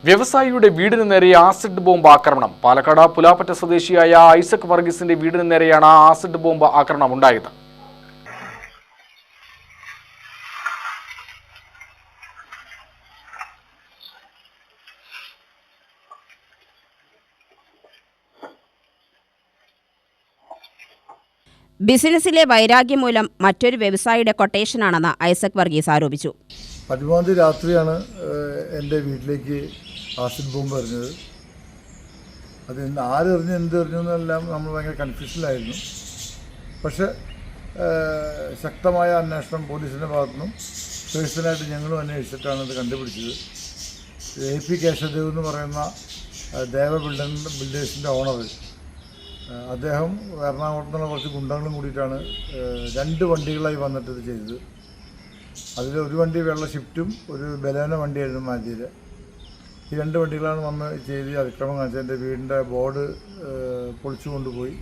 വ്യവസായിയുടെ വീടിന് നേരെ acid bomb ആക്രമണം. പാലക്കാട് പുലാപ്പറ്റ സ്വദേശിയായ ഐസക് വർഗീസിന്റെ വീടിന് നേരെയാണ് ആസിഡ് ബോംബ് ആക്രമണം ഉണ്ടായത്. ബിസിനസ്സിലെ വൈരാഗ്യം മൂലം മറ്റൊരു വ്യവസായിയുടെ കൊട്ടേഷനാണെന്ന് ഐസക് വർഗീസ് ആരോപിച്ചു. 13 രാത്രിയാണ് എൻ്റെ വീട്ടിലേക്ക് ആസിഡ് ബോംബ് എറിഞ്ഞത്. അത് ആരെറിഞ്ഞ് എന്തെറിഞ്ഞു എന്നെല്ലാം നമ്മൾ ഭയങ്കര കൺഫ്യൂഷനിലായിരുന്നു. പക്ഷേ ശക്തമായ അന്വേഷണം പോലീസിൻ്റെ ഭാഗത്തുനിന്നും പേഴ്സണലായിട്ട് ഞങ്ങളും അന്വേഷിച്ചിട്ടാണ് ഇത് കണ്ടുപിടിച്ചത്. AP കേശവദേവ് എന്ന് പറയുന്ന ദേവ ബിൽഡേഴ്സിൻ്റെ ഓണർ, അദ്ദേഹം എറണാകുളത്ത് നിന്നുള്ള കുറച്ച് ഗുണ്ടകളും കൂടിയിട്ടാണ് 2 വണ്ടികളായി വന്നിട്ട് ഇത് ചെയ്തത്. അതിലൊരു വണ്ടി വെള്ള ഷിഫ്റ്റും ഒരു ബലേനോ വണ്ടിയായിരുന്നു മാറ്റിയത്. ഈ 2 വണ്ടികളാണ് വന്ന് ചെയ്ത് അതിക്രമം കാണിച്ചത്. എൻ്റെ വീടിൻ്റെ ബോർഡ് പൊളിച്ചു കൊണ്ടുപോയി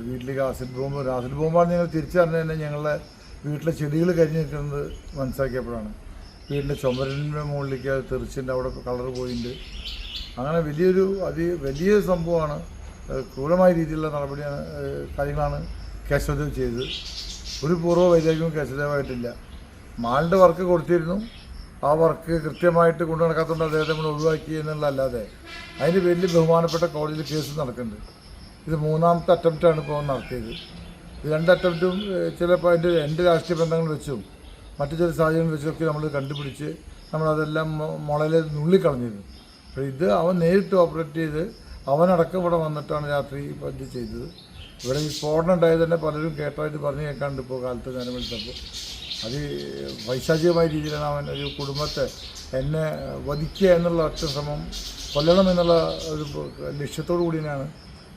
വീട്ടിലേക്ക് ആസിഡ് ബോംബാണ് ഞങ്ങൾ തിരിച്ചറിഞ്ഞ് തന്നെ ഞങ്ങളുടെ വീട്ടിലെ ചെടികൾ കരിഞ്ഞ് നിൽക്കുന്നത് മനസ്സിലാക്കിയപ്പോഴാണ്. വീടിൻ്റെ ചുമരിൻ്റെ മുകളിലേക്ക് അത് തെറിച്ചിൻ്റെ അവിടെ കളർ പോയിട്ടുണ്ട്. അങ്ങനെ വലിയ സംഭവമാണ്. ക്രൂരമായ രീതിയിലുള്ള കാര്യങ്ങളാണ് കേശവദേവ് ചെയ്തത്. ഒരു പൂർവ്വ വൈരാഗ്യവും കേശവദേവായിട്ടില്ല. മാളിൻ്റെ വർക്ക് കൊടുത്തിരുന്നു. ആ വർക്ക് കൃത്യമായിട്ട് കൊണ്ടു നടക്കാത്തതുകൊണ്ട് അദ്ദേഹത്തെ നമ്മൾ ഒഴിവാക്കി എന്നുള്ളതല്ലാതെ അതിന് വലിയ ബഹുമാനപ്പെട്ട കോടതിയിൽ കേസ് നടക്കുന്നുണ്ട്. ഇത് 3ാമത്തെ അറ്റംപ്റ്റാണ് ഇപ്പോൾ നടത്തിയത്. ഇത് 2 അറ്റംപ്റ്റും ചിലപ്പോൾ എൻ്റെ രാഷ്ട്രീയ ബന്ധങ്ങൾ വെച്ചും മറ്റു ചില സാഹചര്യങ്ങൾ വെച്ചൊക്കെ നമ്മൾ കണ്ടുപിടിച്ച് നമ്മളതെല്ലാം മുളയിൽ നുള്ളിക്കളഞ്ഞിരുന്നു. അപ്പോൾ ഇത് അവൻ നേരിട്ട് ഓപ്പറേറ്റ് ചെയ്ത് അവനടക്കം ഇവിടെ വന്നിട്ടാണ് രാത്രി ഇത് ചെയ്തത്. ഇവിടെ ഈ സ്ഫോടനം ഉണ്ടായത് തന്നെ പലരും കേട്ടായിട്ട് പറഞ്ഞു കേൾക്കാണ്ട് ഇപ്പോൾ കാലത്ത് നേരം വിളിച്ചപ്പോൾ അത് വൈശാചികമായ രീതിയിലാണ് അവൻ ഒരു കുടുംബത്തെ എന്നെ വധിക്കുക എന്നുള്ള ഒറ്റ ശ്രമം കൊല്ലണം എന്നുള്ള ഒരു ലക്ഷ്യത്തോടു കൂടിയാണ്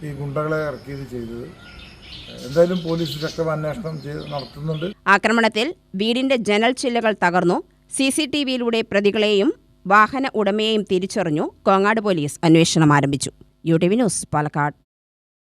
ഈ ഗുണ്ടകളെ ഇറക്കിയത് ചെയ്തത്. എന്തായാലും പോലീസ് ശക്തമായ അന്വേഷണം നടത്തുന്നുണ്ട്. ആക്രമണത്തിൽ വീടിന്റെ ജനൽ ചില്ലകൾ തകർന്നു. CCTVയിലൂടെ പ്രതികളെയും വാഹന ഉടമയെയും തിരിച്ചറിഞ്ഞു. കോങ്ങാട് പോലീസ് അന്വേഷണം ആരംഭിച്ചു. UTV news, Palakkad.